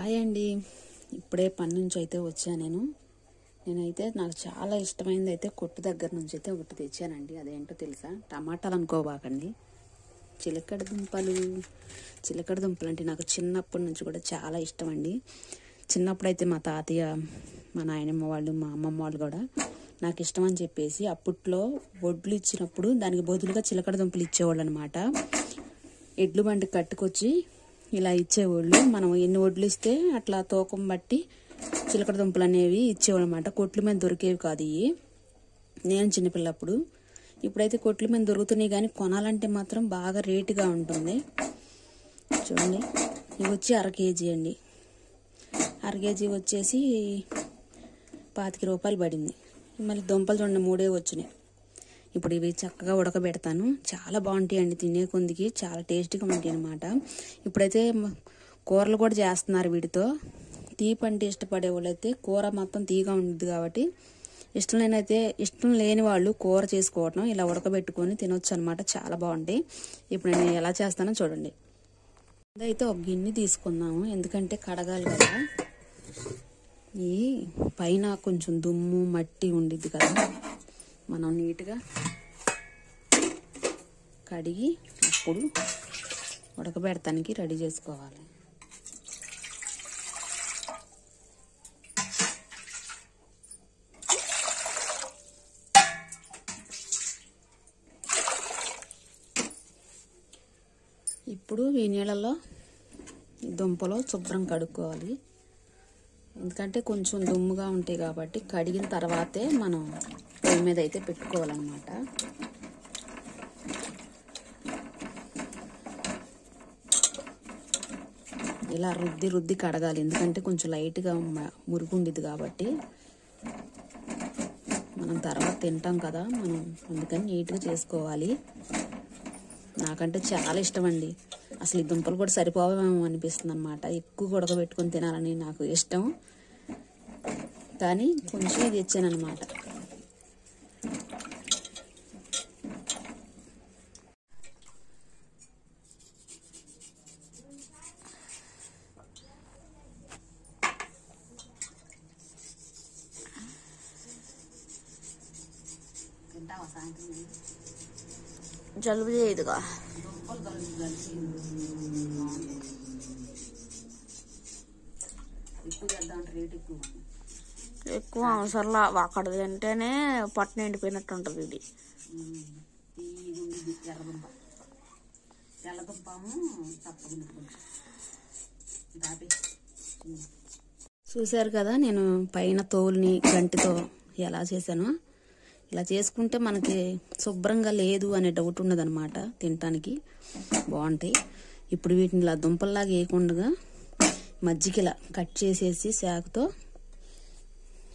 Hi అండి. ఇప్పుడే పని నుంచి అయితే వచ్చాను. నేనైతే నాకు చాలా ఇష్టమైనది అయితే కొట్టు దగ్గర నుంచి అయితే ఒకటి తెచ్చానండి. అదేంటో తెలుసా? టమాటాలు అనుకోబాకండి, చిలకడ దుంపలు. చిలకడ దుంపలు అంటే నాకు చిన్నప్పటి నుంచి కూడా చాలా ఇష్టం అండి. చిన్నప్పుడు అయితే మా తాతయ్య, మా నాయనమ్మ వాళ్ళు, మా అమ్మమ్మ వాళ్ళు కూడా నాకు ఇష్టం అని చెప్పేసి అప్పట్లో వడ్లు ఇచ్చినప్పుడు దానికి బదులుగా చిలకడ దుంపలు ఇచ్చేవాళ్ళు అనమాట. ఎడ్లు బండి కట్టుకొచ్చి ఇలా ఇచ్చేవాళ్ళు. మనం ఎన్ని వడ్లు ఇస్తే అట్లా తూకం బట్టి చిలకడ దుంపలు అనేవి ఇచ్చేవాళ్ళు అనమాట. కొట్ల మీద దొరికేవి కాదు ఇవి. నేను చిన్నపిల్లప్పుడు. ఇప్పుడైతే కొట్ల మీద దొరుకుతున్నాయి, కానీ కొనాలంటే మాత్రం బాగా రేటుగా ఉంటుంది. చూడండి, ఇవి వచ్చి 1/2 కేజీ అండి. 1/2 కేజీ వచ్చేసి 25 రూపాయలు పడింది. మళ్ళీ దుంపలు చూడండి 3 వచ్చినాయి. ఇప్పుడు ఇవి చక్కగా ఉడకబెడతాను. చాలా బాగుంటాయి అండి, తినే కొందికి చాలా టేస్టీగా ఉంటాయి అన్నమాట. ఇప్పుడైతే కూరలు కూడా చేస్తున్నారు వీటితో. తీపి అంటే ఇష్టపడే వాళ్ళు అయితే కూర మొత్తం తీగా ఉంటుంది కాబట్టి ఇష్టం లేని వాళ్ళు కూర చేసుకోవటం ఇలా ఉడకబెట్టుకొని తినొచ్చు అనమాట. చాలా బాగుంటాయి. ఇప్పుడు నేను ఎలా చేస్తానో చూడండి. అదైతే ఒక గిన్నె తీసుకుందాము, ఎందుకంటే కడగాలి కదా. ఈ పైన కొంచెం దుమ్ము మట్టి ఉండిద్ది కదా, మనం నీట్గా కడిగి అప్పుడు ఉడకబెడతానికి రెడీ చేసుకోవాలి. ఇప్పుడు ఈ నీళ్ళలో ఈ దుంపలు శుభ్రం కడుక్కోవాలి, ఎందుకంటే కొంచెం దుమ్ముగా ఉంటాయి కాబట్టి కడిగిన తర్వాతే మనం పొయ్యి మీద అయితే పెట్టుకోవాలన్నమాట. ఇలా రుద్ది కడగాలి, ఎందుకంటే కొంచెం లైట్గా మురుగుండిద్ది కాబట్టి మనం తర్వాత తింటాం కదా, మనం అందుకని నీట్గా చేసుకోవాలి. నాకంటే చాలా ఇష్టం అండి. అసలు ఈ దుంపలు కూడా సరిపోవేమో అనిపిస్తుంది అనమాట. ఎక్కువ ఉడకబెట్టుకొని తినాలని నాకు ఇష్టం, కానీ కొంచెం ఇది ఇచ్చాను అనమాట. జలుబు చేయదుగా. ఎక్కువ అవసరంలా అక్కడ తింటేనే పట్టు నిండిపోయినట్టు ఉంటుంది. ఇది చూశారు కదా, నేను పైన తోలుని గంటితో ఎలా చేశానో. ఇలా చేసుకుంటే మనకి శుభ్రంగా లేదు అనే డౌట్ ఉండదు అనమాట. తినటానికి బాగుంటాయి. ఇప్పుడు వీటిని ఇలా దుంపల్లాగా వేయకుండా మజ్జిగ ఇలా కట్ చేసేసి శాఖతో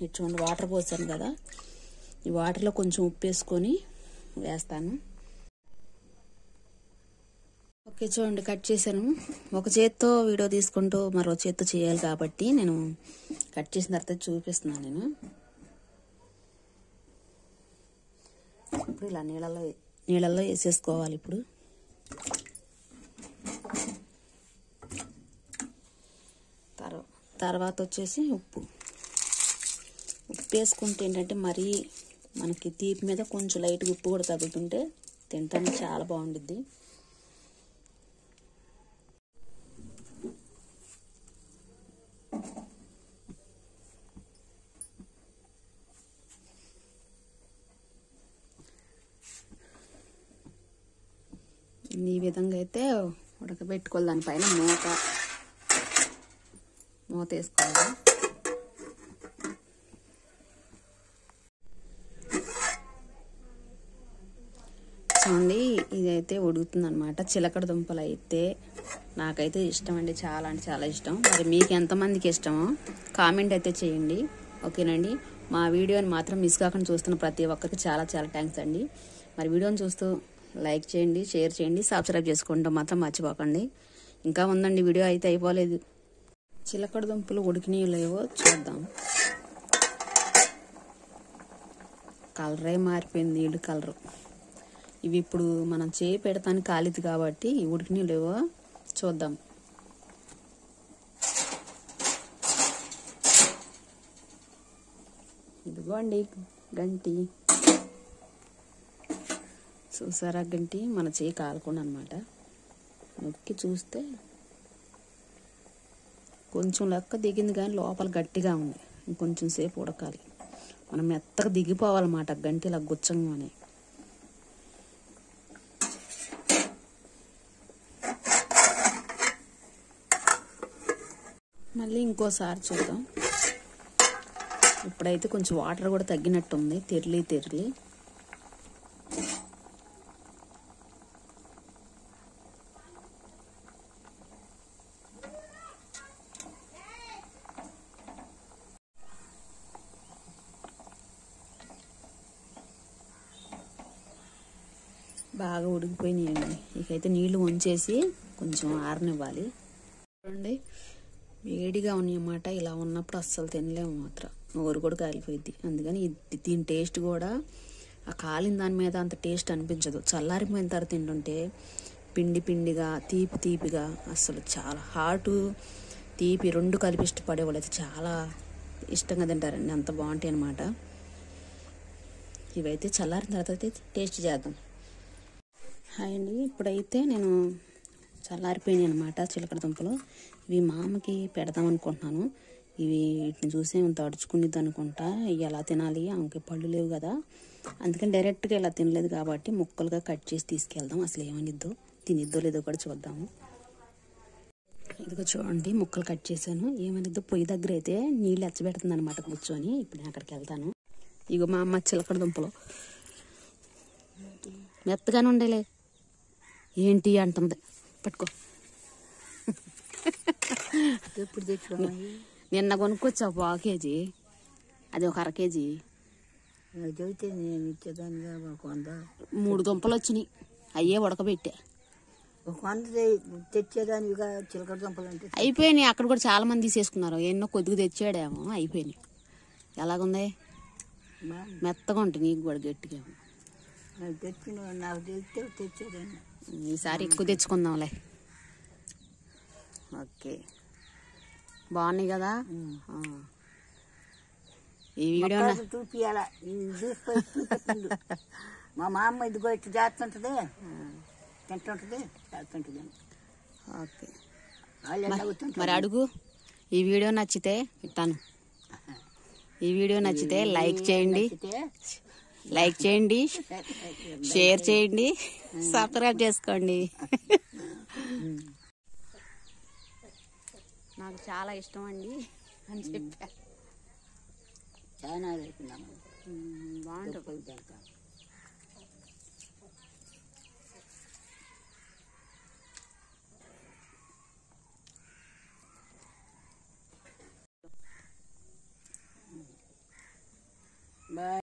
చూడండి, వాటర్ పోసాను కదా, ఈ వాటర్లో కొంచెం ఉప్పు వేసుకొని వేస్తాను. ఓకే, చూడండి కట్ చేశాను. ఒక చేత్తో వీడియో తీసుకుంటూ మరో చేత్తో చేయాలి కాబట్టి నేను కట్ చేసిన తర్వాత చూపిస్తున్నాను. నేను ఇప్పుడు ఇలా నీళ్ళల్లో వేసేసుకోవాలి. ఇప్పుడు తర్వాత వచ్చేసి ఉప్పు వేసుకుంటే ఏంటంటే మరీ మనకి తీపి మీద కొంచెం లైట్గా ఉప్పు కూడా తగ్గుతుంటే తింటానికి చాలా బాగుంటుంది. ఈ విధంగా అయితే ఉడకబెట్టుకోవాలి. దానిపైన మూత వేసుకోవాలి. చూడండి, ఇదైతే ఉడుకుతుంది అనమాట. చిలకడ దుంపలు అయితే నాకైతే ఇష్టం అండి, చాలా అంటే చాలా ఇష్టం. మరి మీకు ఎంతమందికి ఇష్టమో కామెంట్ అయితే చేయండి. ఓకేనండి. మా వీడియోని మాత్రం మిస్ కాకుండా చూస్తున్న ప్రతి ఒక్కరికి చాలా చాలా థ్యాంక్స్ అండి. మరి వీడియోని చూస్తూ లైక్ చేయండి, షేర్ చేయండి, సబ్స్క్రైబ్ చేసుకోవడం మాత్రం మర్చిపోకండి. ఇంకా ఉందండి, వీడియో అయితే అయిపోలేదు. చిలకడ దుంపలు ఉడికినాయో లేవో చూద్దాం. కలరే మారిపోయింది, నీళ్ళు కలరు. ఇవి ఇప్పుడు మనం చేయి పెడతానికి కాలిది కాబట్టి ఉడికినాయో లేవో చూద్దాం. ఇదిగోండి గంటి. చూసారా గంటి మన చేయి కాలకుండా అనమాట. నొక్కి చూస్తే కొంచెం లెక్క దిగింది కానీ లోపల గట్టిగా ఉంది. ఇంకొంచెం సేపు ఉడకాలి. మనం మెత్తగా దిగిపోవాలన్నమాట గంటి ఇలా గుచ్చంగానే. మళ్ళీ ఇంకోసారి చూద్దాం. ఇప్పుడైతే కొంచెం వాటర్ కూడా తగ్గినట్టుంది, తెరిలి. బాగా ఉడికిపోయినాయండి. ఇకైతే నీళ్లు వంచేసి కొంచెం ఆరనివ్వాలి. చూడండి వేడిగా ఉన్నాయన్నమాట. ఇలా ఉన్నప్పుడు అస్సలు తినలేము మాత్రం, నోరు కూడా కాలిపోయింది. అందుకని దీని టేస్ట్ కూడా ఆ కాలిన దాని మీద అంత టేస్ట్ అనిపించదు. చల్లారిపోయిన తర్వాత తింటుంటే పిండిగా తీపిగా అస్సలు చాలా హాటు తీపి రెండు కలిపి ఇష్టపడే వాళ్ళు అయితే చాలా ఇష్టంగా తింటారండి. అంత బాగుంటాయి అన్నమాట. ఇవైతే చల్లారిన తర్వాత అయితే టేస్ట్ చేద్దాం. హాయ్ అండి, ఇప్పుడైతే నేను చల్లారిపోయినాయి అనమాట చిలకడ దుంపలు. ఇవి మా అమ్మకి పెడదాం అనుకుంటున్నాను. వీటిని చూసి ఇంత అడుచుకునిద్ది అనుకుంటా. ఇవి ఎలా తినాలి, ఆమెకి పళ్ళు లేవు కదా, అందుకని డైరెక్ట్గా ఇలా తినలేదు కాబట్టి ముక్కలుగా కట్ చేసి తీసుకెళ్దాం. అసలు ఏమనిద్దో, తినిద్దో లేదో కూడా చూద్దాము. ఇదిగో చూడండి ముక్కలు కట్ చేశాను. ఏమనిద్దో పొయ్యి దగ్గర అయితే నీళ్ళు ఎచ్చబెడుతుంది అనమాట కూర్చొని. ఇప్పుడు నేను అక్కడికి వెళ్తాను. ఇగో మా అమ్మ చిలకడ దుంపలు మెత్తగానే ఉండేలే ఏంటి అంటుంది. పట్టుకో. ఎప్పుడు తెచ్చుకోవాలి? నిన్న కొనుక్కొచ్చావు 1/2 కేజీ, అది ఒక 1/2 కేజీ. చదివితే నేను ఇచ్చేదానిగా ఒక 100. 3 దుంపలు వచ్చినాయి, అయ్యే ఉడకబెట్టే. ఒక 100 తెచ్చేదానిగా చిలకడ దుంపలు అంటే అయిపోయినాయి. అక్కడ కూడా చాలా మంది తీసేసుకున్నారు. ఎన్నో కొద్దిగా తెచ్చాడేమో, అయిపోయినాయి. ఎలాగుంది? మెత్తగా ఉంటాయి, నీకు కూడా గట్టిగా. తెచ్చిన నాకు తెలిస్తే తెచ్చేదాన్ని. ఈసారి ఎక్కువ తెచ్చుకుందాంలే. ఓకే, బాగున్నాయి కదా. ఈ వీడియో చూపియాలా, చూపిస్తుంది. మా అమ్మ ఇదిగో ఇట్లా చేస్తుంటది, తింటుంటది, చేస్తుంటది. ఓకే, వాళ్ళు మరి అడుగు. ఈ వీడియో నచ్చితే ఇట్టాను. ఈ వీడియో నచ్చితే లైక్ చేయండి, షేర్ చేయండి, సబ్స్క్రైబ్ చేసుకోండి. నాకు చాలా ఇష్టం అండి అని చెప్పా. చాలా బాగుంటుంది. బాయ్.